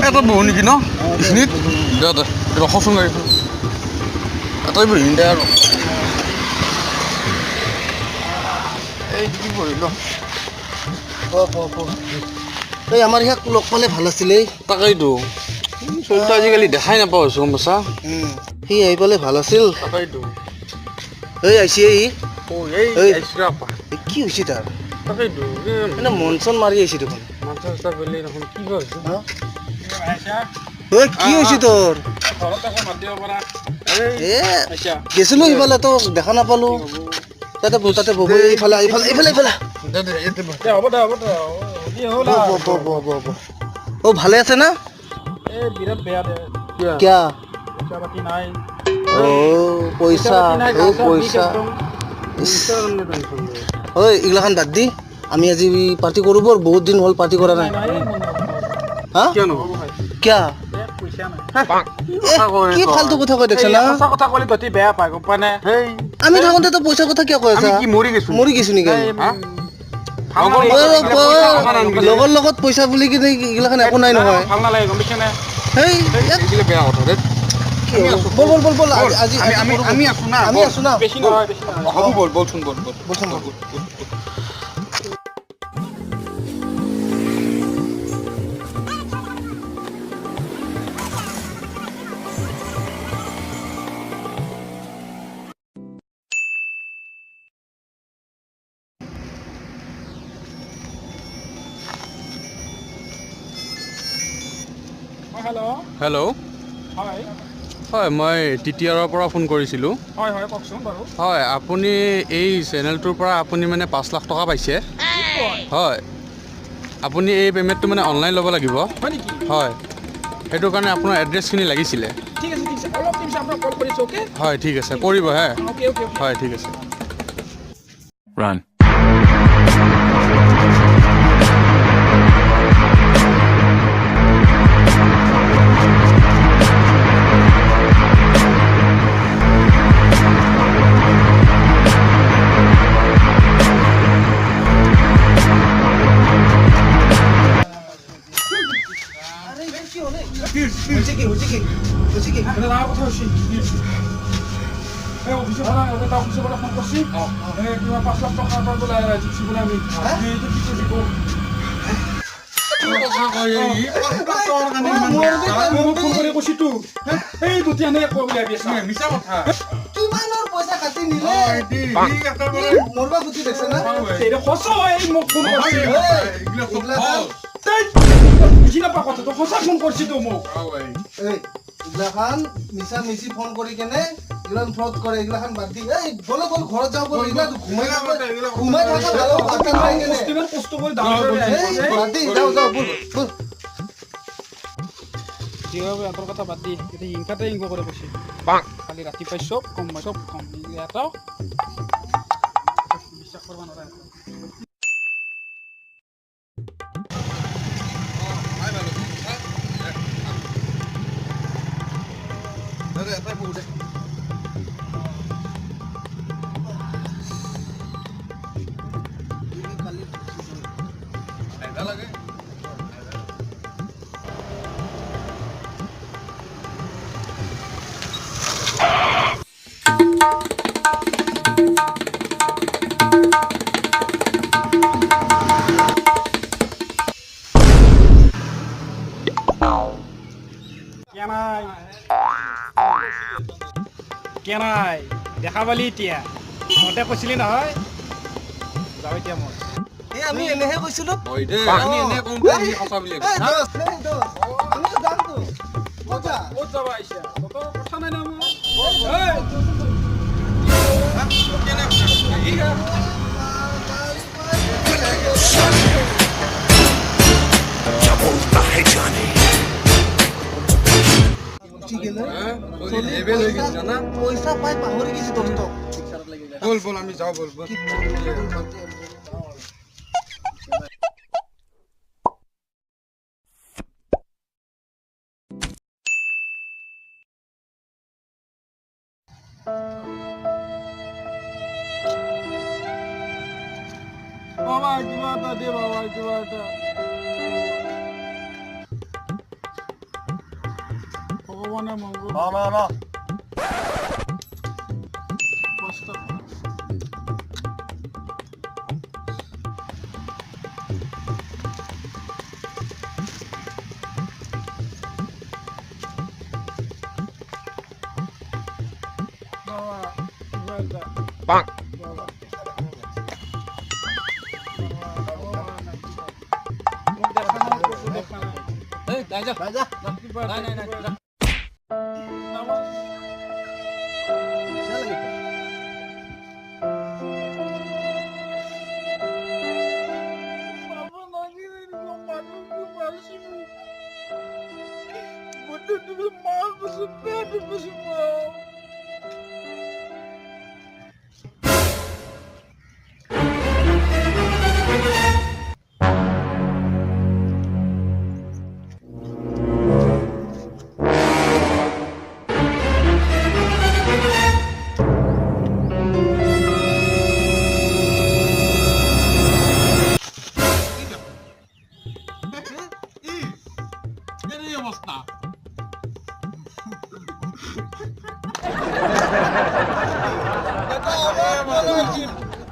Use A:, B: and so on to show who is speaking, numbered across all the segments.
A: এটা বহু নেকি ন এইখিনিত দে দে ৰখচোন গাড়ীখন এটাই বহিম দে আৰু এই কি বহিল
B: এই আমাৰ ইয়াক লগ পালে ভাল আছিলে
A: তাকেইতো চলটো আজিকালি দেখাই নাপাওঁ হৈছোঁ গম পাইছা
B: সি আহি পালে ভাল আছিল
A: তাকেইতো
B: এই আহিছে
A: এই আহিছোঁ আপা
B: কি হৈছে তাৰ
A: তাকেইতো
B: মানে মন চন মাৰি আহিছে দেখোন
A: মাথা চাথা বেলি দেখোন কি হৈছে
B: কি হৈছে তোৰ গেছিলো সিফালে তোক দেখা নাপালো তাতে বব এইফালে অ ভালে আছে না
C: বিৰাট বেয়া দে
B: কিয়া
C: পইচা পাতি নাই
B: পইচা ঐ এইগিলাখান বাদ দি আমি আজি পাৰ্টি কৰোঁ বৰ বহুত দিন হ'ল পাৰ্টি কৰা নাই হা কিয়া কি ফাল্টু কথা কৈ দেখছ না
C: কথা ক'লে গতি বেয়া পায় গম পাই নে
B: আমি থাকোঁতে তো পইচাৰ কথা কিয় কৈ আছা মৰি গৈছো নেকি লগৰ লগত পইচা বুলি কিনে এইগিলাখান একো নাই নহয়
C: ভাল নালাগে গম পাইছে নে
A: বেয়া কথা দে
B: বল আজি
A: আমি আছো না
C: বেছি নহয়
A: হ'ব বলচোন বল হেল্ল' হয় মই TTRৰ পৰা ফোন কৰিছিলোঁ
C: হয় কওকচোন বাৰু
A: হয় আপুনি এই চেনেলটোৰ পৰা আপুনি মানে 5 লাখ টকা পাইছে হয় আপুনি এই পে'মেণ্টটো মানে অনলাইন ল'ব লাগিব হয় সেইটো কাৰণে আপোনাৰ এড্ৰেছখিনি লাগিছিলে
C: ঠিক আছে অলপ নিমিষত আপোনাক কল কৰিছোঁ অ'কে
A: হয় ঠিক আছে কৰিব হে
C: অ'কে
A: হয় ঠিক আছে ৰান
C: অফিচৰ পৰা ফোন কৰিছে কিবা 5 লাখ টকা এটা বোলে জিপছি বোলে আমি এইটো কি কৰিব ফোন কৰি কৈছিতো এই দুটিয়া নে কৈ আহি আছে মিছা কথা
B: কিমানৰ পইচা কাটি নিলে মৰবা গুটি দেখছ না
C: এইটো সঁচা হয় মোক ফোন কৰিছে বুজি নাপা কথাটো সঁচা ফোন কৰিছিতো মোক
B: এইগিলাখান মিছা মিছি ফোন কৰি কেনে ইমান ফ্ৰড কৰে এইগিলাখান বাদ দি এই বল ঘৰত যাওঁ বল এইগিলা ঘুমাই থকা
C: কষ্ট কৰি
B: বাদ দি যাওঁ বল
C: কি হবে এতৰ কথা বাদ দি এতিয়া হিংসাতে হিংস কৰে কৈছে খালি ৰাতিপুৱাই চব কম এটা বিশ্বাস কৰিব নোৱাৰে কেনাই দেখা পালি এতিয়া মতে কৈছিলি নহয় যাওঁ এতিয়া মই
B: আমি এনেহে কৈছিলো
C: ক'ত যাবা আহিছা কথা নাই না মোৰ
B: পইচা পাই পাহৰি গৈছে তহঁতক
A: বল আমি যাওঁ বল
C: বাবা কিবা এটা দে বাবা কিবা এটা ভগৱানে মংগল কষ্ট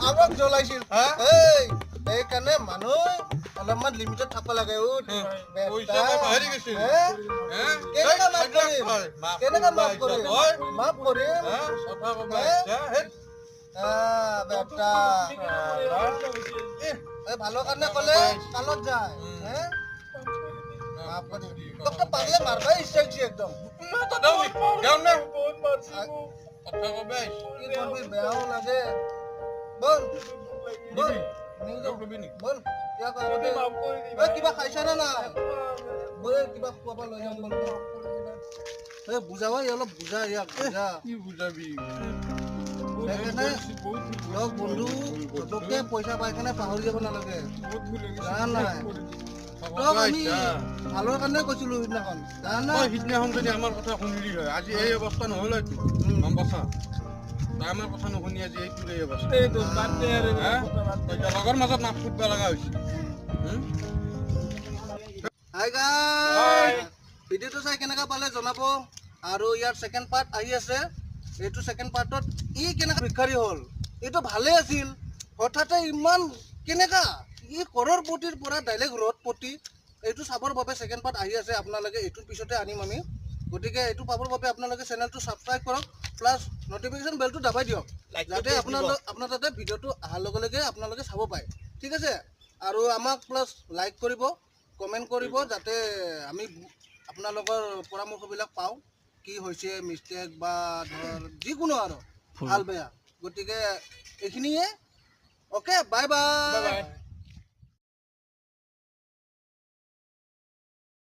B: আমাক জ্বলাইছিল সেইকাৰণে মানুহ অলপমান লিমিটত থাকিব লাগে কেনেকা মাফ কৰিম ভালৰ কাৰণে ক'লে কালত যায় পাগলে মাৰবাই ইচ্ছা হৈছে একদম বেয়াও লাগে বল বল বল কিবা খাইছা নে নাই বল কিবা খোৱাব লৈ যাম বল বুজাবা অলপ বুজা ইয়াক বুজা কি বুজাবি লগ বন্ধু পটককে পইচা পাই কেনে পাহৰি যাব নালাগে জানা নাই আমি ভালৰ কাৰণে কৈছিলো সিদিনাখন জানা
A: সিদিনাখন যদি আমাৰ কথা শুনিলি হয় আজি এই অৱস্থা নহ'ল হয়তো গম পাইছা তই আমাৰ কথা নুশুনি আজি এইটো এই অৱস্থা লগৰ মাজত নাক ফুটব লগা হৈছে
B: হাই গাইস ভিডিঅ'টো চাই কেনেকা পালে জনাব আৰু ইয়াৰ সেকেন্ড পাৰ্ট আহি আছে এইটো সেকেন্ড পাৰ্টত ই কেনেকা ভিক্ষাৰী হ'ল এইটো ভালে আছিল হঠাতে ইমান কেনেকা ই কৰৰপতিৰ পৰা ডাইৰেক্ট ৰডপতি এইটো চাবৰ বাবে সেকেন্ড পাৰ্ট আহি আছে আপোনালোকে এইটোৰ পিছতে আনিম আমি গতিকে এইটো পাবৰ বাবে আপোনালোকে চেনেলটো সাবস্ক্ৰাইব কৰক প্লাছ নটিফিকেশ্যন বেলটো দাবাই দিয়ক যাতে আপোনাৰ তাতে ভিডিঅ'টো অহাৰ লগে লগে আপোনালোকে চাব পাৰে ঠিক আছে আৰু আমাক প্লাছ লাইক কৰিব কমেণ্ট কৰিব যাতে আমি আপোনালোকৰ পৰামৰ্শবিলাক পাওঁ কি হৈছে মিষ্টেক বা ধৰ যিকোনো আৰু ভাল বেয়া গতিকে এইখিনিয়ে অ'কে বাই বাই